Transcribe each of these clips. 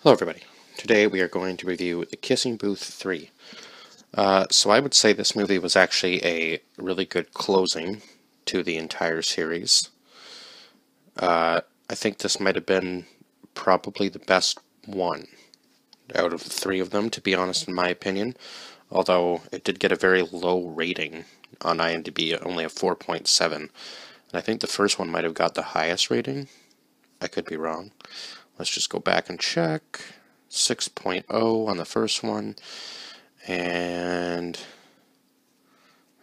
Hello everybody. Today we are going to review The Kissing Booth 3. So I would say this movie was actually a really good closing to the entire series. I think this might have been probably the best one out of the three of them, to be honest, in my opinion. Although it did get a very low rating on IMDb, only a 4.7. And I think the first one might have got the highest rating. I could be wrong. Let's just go back and check. 6.0 on the first one, and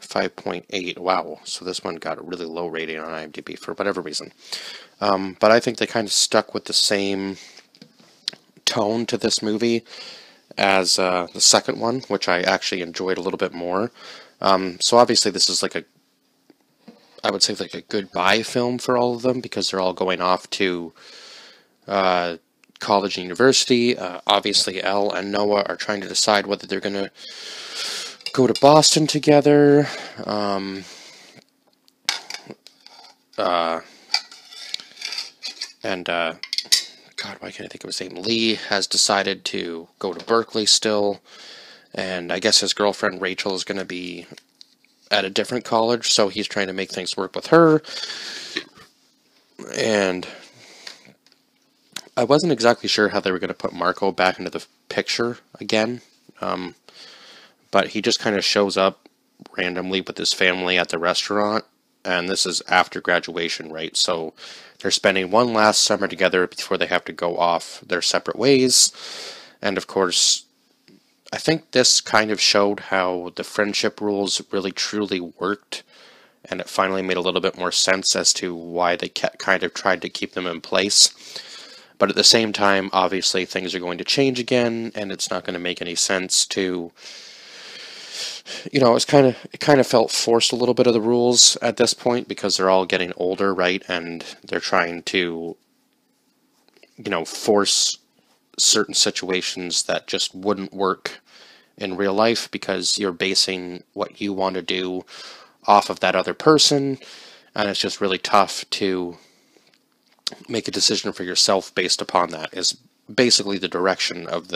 5.8. Wow, so this one got a really low rating on IMDb for whatever reason. But I think they kind of stuck with the same tone to this movie as the second one, which I actually enjoyed a little bit more. So obviously this is I would say like a goodbye film for all of them, because they're all going off to college and university. Obviously, Elle and Noah are trying to decide whether they're going to go to Boston together. And God, why can't I think of his name? Lee has decided to go to Berkeley still, and I guess his girlfriend Rachel is going to be at a different college, so he's trying to make things work with her. And I wasn't exactly sure how they were going to put Marco back into the picture again, but he just kind of shows up randomly with his family at the restaurant, and this is after graduation, right? So they're spending one last summer together before they have to go off their separate ways. And of course, I think this kind of showed how the friendship rules really truly worked, and it finally made a little bit more sense as to why they kind of tried to keep them in place. But at the same time, obviously, things are going to change again, and it's not going to make any sense to, it kind of felt forced a little bit of the rules at this point, because they're all getting older, right? And they're trying to, force certain situations that just wouldn't work in real life, because you're basing what you want to do off of that other person, and it's just really tough to make a decision for yourself based upon that, is basically the direction of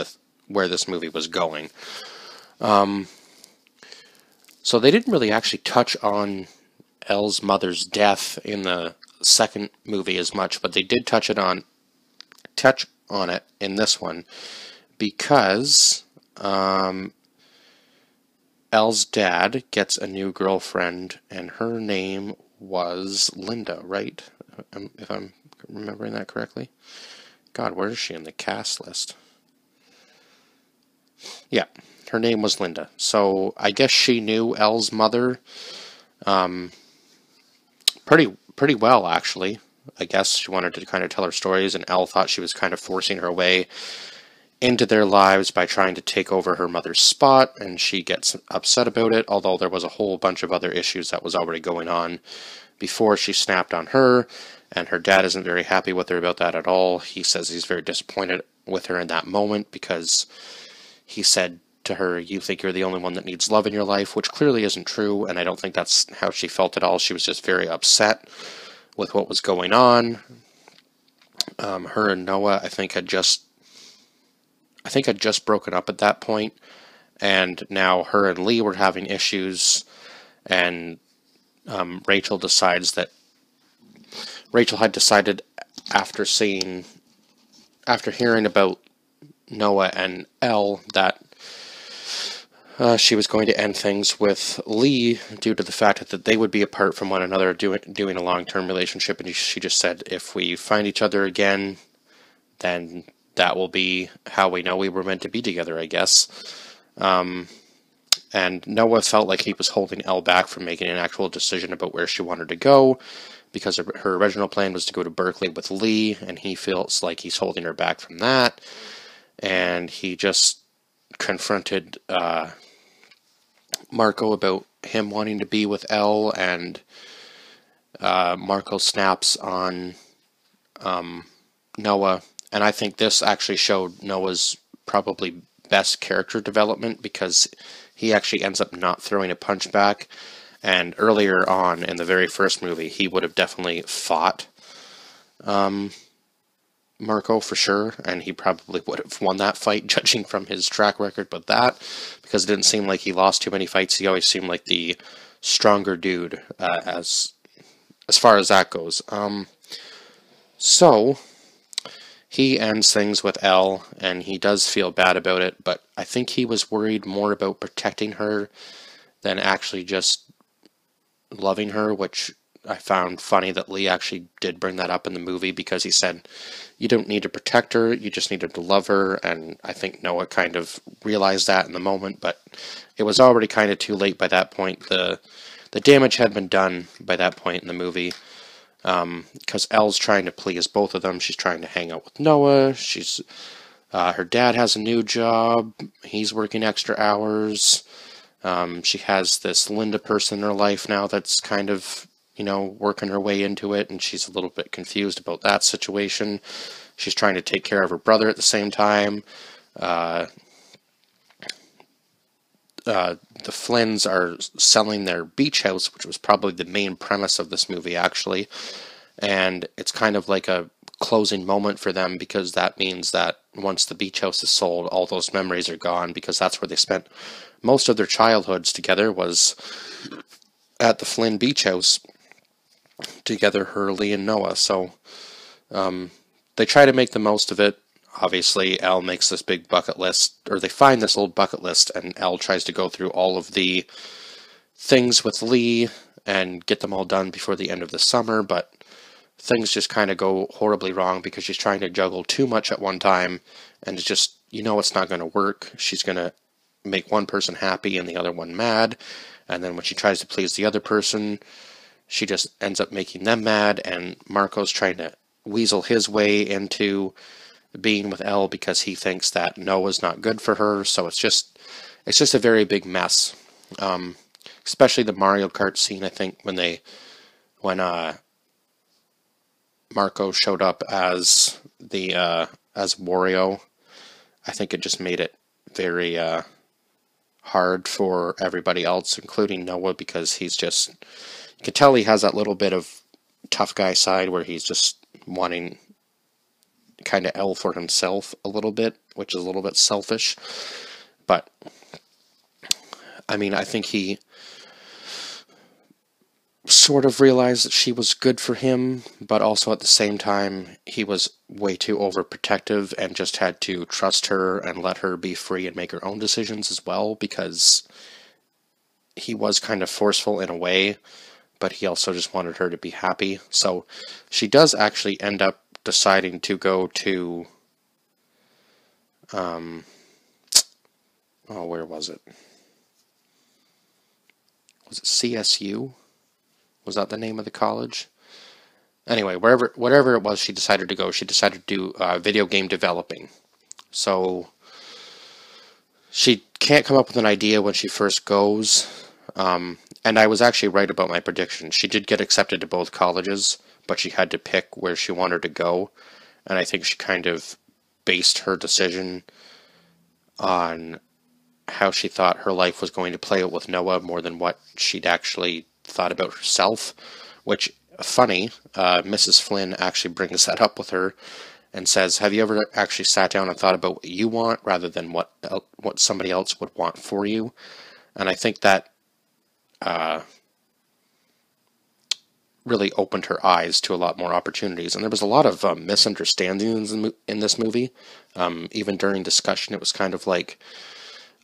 where this movie was going. So they didn't really actually touch on Elle's mother's death in the second movie as much, but they did touch on it in this one, because Elle's dad gets a new girlfriend, and her name was Linda, right? If I'm remembering that correctly. God, where is she in the cast list? Yeah, her name was Linda. So I guess she knew Elle's mother pretty well, actually. I guess she wanted to kind of tell her stories, and Elle thought she was kind of forcing her way into their lives by trying to take over her mother's spot, and she gets upset about it, although there was a whole bunch of other issues that was already going on before she snapped on her, and her dad isn't very happy with her about that at all. He says he's very disappointed with her in that moment, because he said to her, "You think you're the only one that needs love in your life," which clearly isn't true, and I don't think that's how she felt at all. She was just very upset with what was going on. Her and Noah, I think had just broken up at that point, and now her and Lee were having issues, and Rachel had decided after hearing about Noah and Elle that she was going to end things with Lee due to the fact that they would be apart from one another doing a long-term relationship, and she just said, if we find each other again, then that will be how we know we were meant to be together, I guess. And Noah felt like he was holding Elle back from making an actual decision about where she wanted to go, because her original plan was to go to Berkeley with Lee, and he feels like he's holding her back from that. And he just confronted Marco about him wanting to be with Elle, and Marco snaps on Noah. And I think this actually showed Noah's probably best character development, because he actually ends up not throwing a punch back. And earlier on in the very first movie, he would have definitely fought Marco for sure, and he probably would have won that fight, judging from his track record with that, because it didn't seem like he lost too many fights. He always seemed like the stronger dude, as far as that goes. So he ends things with Elle, and he does feel bad about it, but I think he was worried more about protecting her than actually just loving her, which I found funny that Lee actually did bring that up in the movie, because he said, you don't need to protect her, you just needed to love her, and I think Noah kind of realized that in the moment, but it was already kind of too late by that point. The damage had been done by that point in the movie, because Elle's trying to please both of them. She's trying to hang out with Noah. Her dad has a new job. He's working extra hours. She has this Linda person in her life now that's kind of, working her way into it, and she's a little bit confused about that situation. She's trying to take care of her brother at the same time. The Flynns are selling their beach house, which was probably the main premise of this movie, actually. And it's kind of like a closing moment for them, because that means that once the beach house is sold, all those memories are gone, because that's where they spent most of their childhoods together, was at the Flynn beach house together, Hurley and Noah. So they try to make the most of it. Obviously, Elle makes this big bucket list, or they find this old bucket list, and Elle tries to go through all of the things with Lee and get them all done before the end of the summer, but things just kind of go horribly wrong, because she's trying to juggle too much at one time, and it's just, it's not going to work. She's going to make one person happy and the other one mad, and then when she tries to please the other person, she just ends up making them mad, and Marco's trying to weasel his way into being with Elle because he thinks that Noah's not good for her. So it's just a very big mess. Especially the Mario Kart scene. I think when Marco showed up as Wario, I think it just made it very hard for everybody else, including Noah, because you can tell he has that little bit of tough guy side where he's just wanting kind of Elle for himself a little bit, which is a little bit selfish. But I mean, I think he sort of realized that she was good for him, but also at the same time, he was way too overprotective and just had to trust her and let her be free and make her own decisions as well, because he was kind of forceful in a way, but he also just wanted her to be happy. So she does actually end up deciding to go to, where was it? Was it CSU? Was that the name of the college? Anyway, whatever it was, she decided to go. She decided to do video game developing. So she can't come up with an idea when she first goes. And I was actually right about my prediction. She did get accepted to both colleges, but she had to pick where she wanted to go. And I think she kind of based her decision on how she thought her life was going to play out with Noah more than what she'd actually thought about herself. Which, funny, Mrs. Flynn actually brings that up with her and says, have you ever actually sat down and thought about what you want rather than what somebody else would want for you? And I think that really opened her eyes to a lot more opportunities. And there was a lot of misunderstandings in this movie. Even during discussion, it was kind of like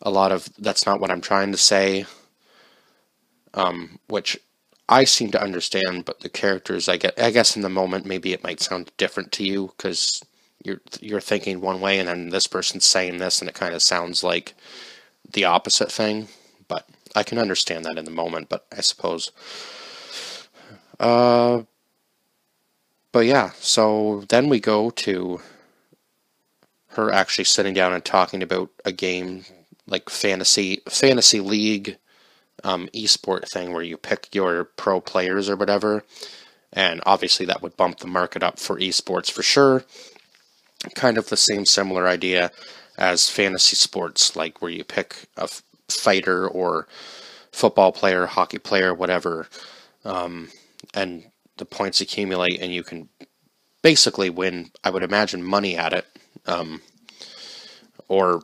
a lot of, that's not what I'm trying to say, which I seem to understand, but the characters, I guess in the moment, maybe it might sound different to you, because you're thinking one way, and then this person's saying this, and it kind of sounds like the opposite thing. But I can understand that in the moment, but I suppose. But yeah, so then we go to her actually sitting down and talking about a game, like fantasy league, esport thing where you pick your pro players or whatever, and obviously that would bump the market up for esports for sure. Kind of the same similar idea as fantasy sports, like where you pick a fighter or football player, hockey player, whatever, and the points accumulate and you can basically win, I would imagine, money at it. Or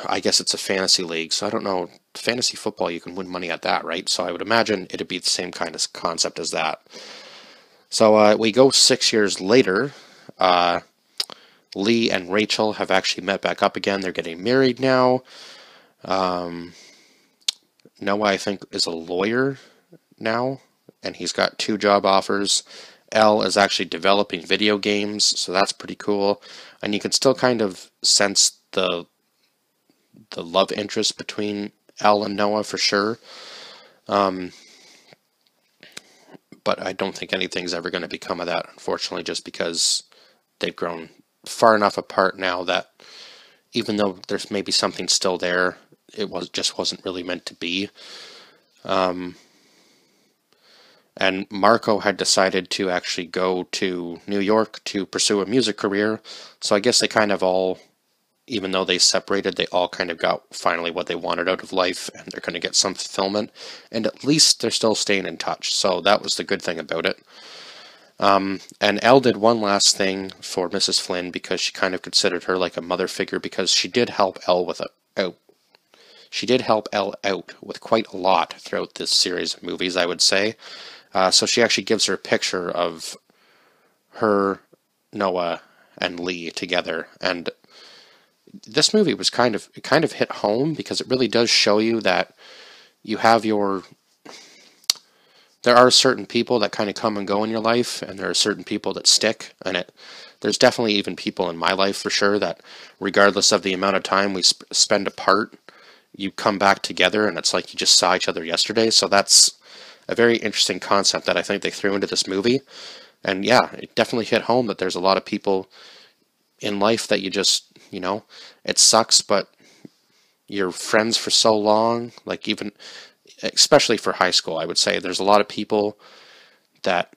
I guess it's a fantasy league, so I don't know. Fantasy football, you can win money at that, right? So I would imagine it'd be the same kind of concept as that. So we go 6 years later. Lee and Rachel have actually met back up again. They're getting married now. Noah, I think, is a lawyer now, and he's got 2 job offers. Elle is actually developing video games, so that's pretty cool. And you can still kind of sense the love interest between Elle and Noah for sure. But I don't think anything's ever going to become of that, unfortunately, just because they've grown far enough apart now that even though there's maybe something still there, it just wasn't really meant to be. And Marco had decided to actually go to New York to pursue a music career. So I guess they kind of all, even though they separated, they all kind of got finally what they wanted out of life, and they're going to get some fulfillment. And at least they're still staying in touch. So that was the good thing about it. And Elle did one last thing for Mrs. Flynn because she kind of considered her like a mother figure, because she did help Elle with with quite a lot throughout this series of movies, I would say. So she actually gives her a picture of her, Noah, and Lee together, and this movie was kind of hit home because it really does show you that you have there are certain people that kind of come and go in your life, and there are certain people that stick, and there's definitely even people in my life for sure that regardless of the amount of time we spend apart, you come back together and it's like you just saw each other yesterday. So that's a very interesting concept that I think they threw into this movie. And yeah, it definitely hit home that there's a lot of people in life that you just, it sucks, but you're friends for so long, like even, especially for high school, I would say there's a lot of people that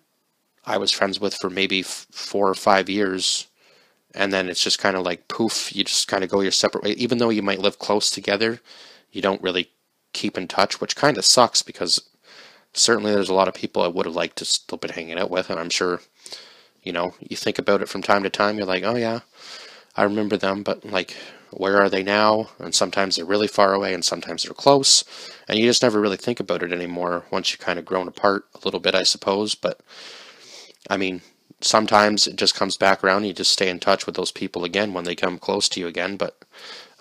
I was friends with for maybe 4 or 5 years, and then it's just kind of like poof, you just kind of go your separate way. Even though you might live close together, you don't really keep in touch, which kind of sucks because certainly there's a lot of people I would have liked to still been hanging out with, and I'm sure, you think about it from time to time, you're like, oh yeah, I remember them, but like, where are they now? And sometimes they're really far away, and sometimes they're close, and you just never really think about it anymore once you've kind of grown apart a little bit, I suppose. But I mean, sometimes it just comes back around, you just stay in touch with those people again when they come close to you again. But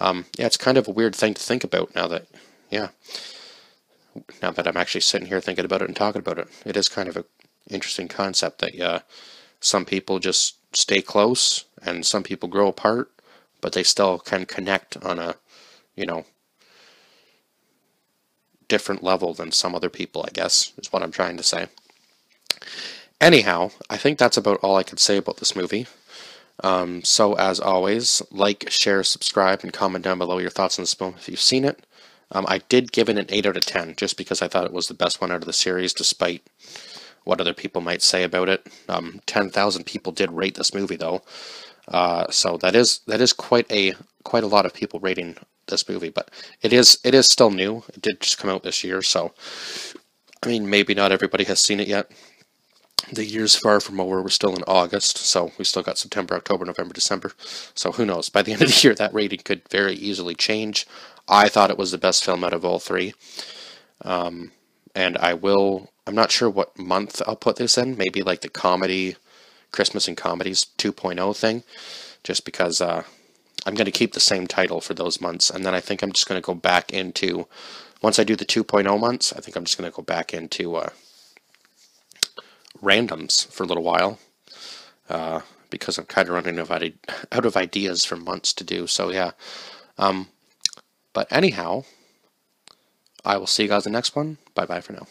yeah, it's kind of a weird thing to think about now that I'm actually sitting here thinking about it and talking about it. It is kind of an interesting concept that some people just stay close and some people grow apart, but they still can connect on a, different level than some other people, I guess, is what I'm trying to say. Anyhow, I think that's about all I could say about this movie. So as always, like, share, subscribe, and comment down below your thoughts on this film if you've seen it. I did give it an 8 out of 10, just because I thought it was the best one out of the series, despite what other people might say about it. 10,000 people did rate this movie, though. So that is quite a lot of people rating this movie, but it is still new. It did just come out this year, so I mean, maybe not everybody has seen it yet. The year's far from over. We're still in August, so we still got September, October, November, December. So who knows? By the end of the year, that rating could very easily change. I thought it was the best film out of all three. And I'm not sure what month I'll put this in. Maybe like the comedy, Christmas and Comedies 2.0 thing. Just because I'm going to keep the same title for those months. And then I think I'm just going to go back into, once I do the 2.0 months, I think I'm just going to go back into randoms for a little while, because I'm kind of running out of ideas for months to do. So yeah, but anyhow, I will see you guys in the next one. Bye bye for now.